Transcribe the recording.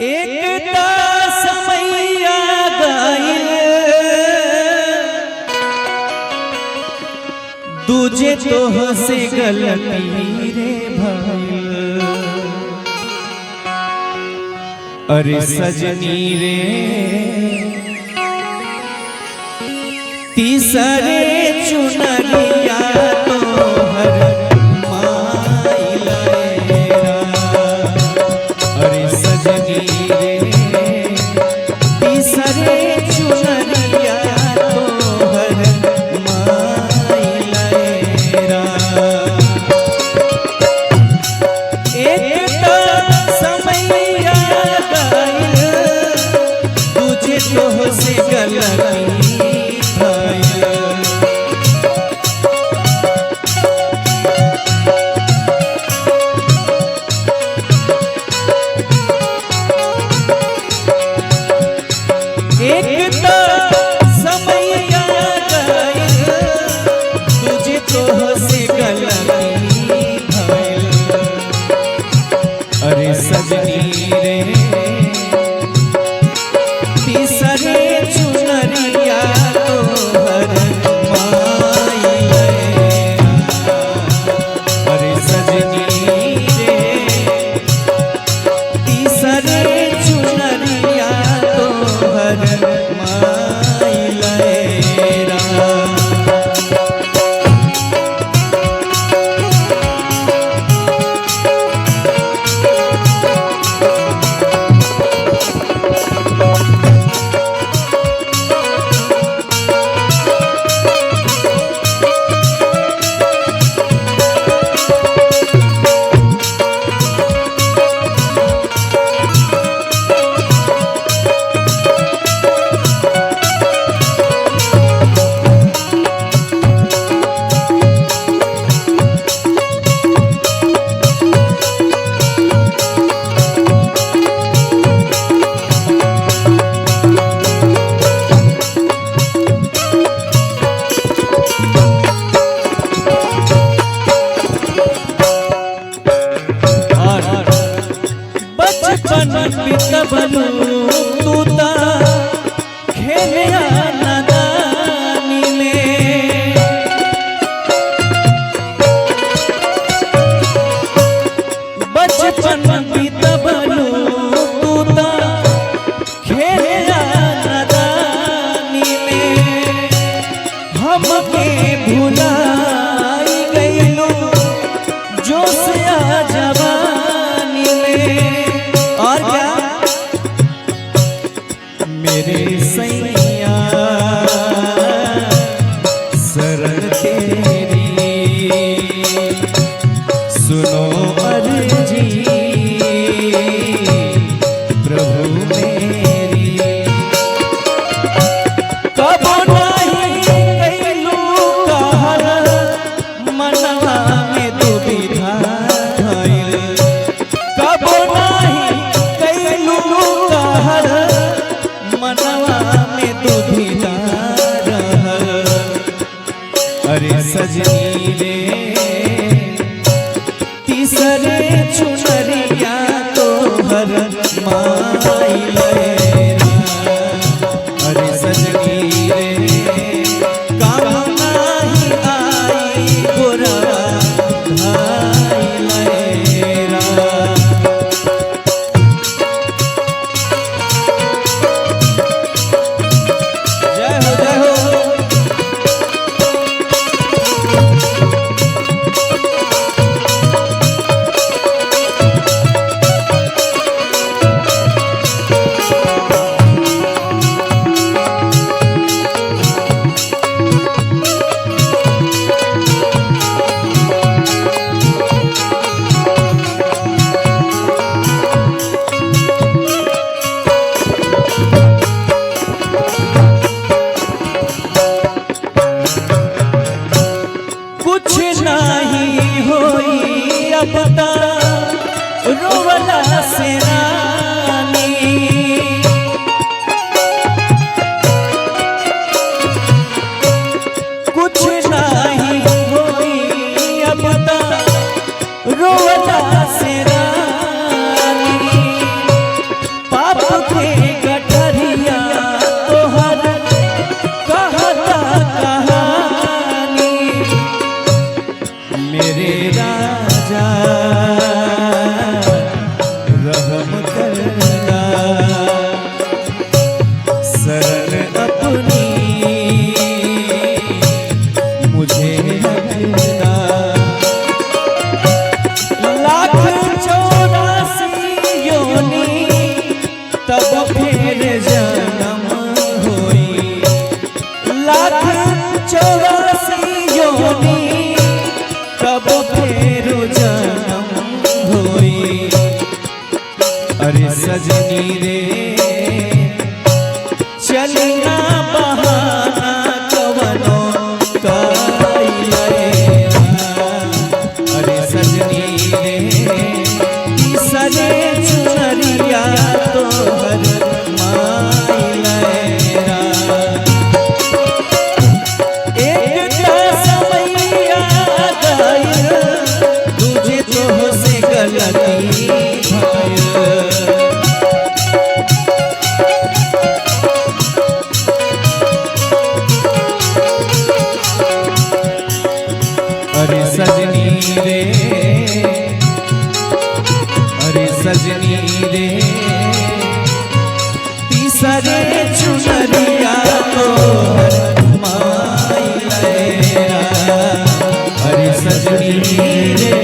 एकता समैया गाइल दूजे तोह से गलती रे भाई। अरे सजनी रे तीसरे चुनरिया तोहर माइलेरा। अरे सजनी रे तीसरे चुनरिया तोहर माइलेरा। एकता समैया गाइल तुझे तोह से गलती एकता समैया गाइल तुझे तोह से गलती भइल। अरे सजनी रे तीसरे चुनरिया तोहर माइलेरा। अरे सजनी रे तीसरे चुनरिया तोहर माइलेरा। बचपन बितबलू तू ता खेलिया नादानी में। बचपन बितबलू तू ता खेलिया नादानी में। हमके भुलाई गइलू जोश आ जवानी में। और क्या मेरे सैया शरण तेरी सुनो अर्जी प्रभु मेरी। कब नहीं कैलू कहर मनवा में दुविधा भइल। कब नहीं कैलू कहर मनवा में दुविधा रहल। अरे सजनी रे तीसरे चुनरिया तोहर माइलेरा। अरे सजनी रे काम नाही आई गोरवा भाइलेरा। अरे सजनी रे चलना बहाना कवनो काइलेरा। अरे सजनी रे तीसरे चुनरिया तोहर माइलेरा। एक समैया गइल तुझे तो से गलती भइल। अरे सजनी रे अरे सजनी रे तीसरे चुनरिया तोहर माइलेरा। अरे सजनी रे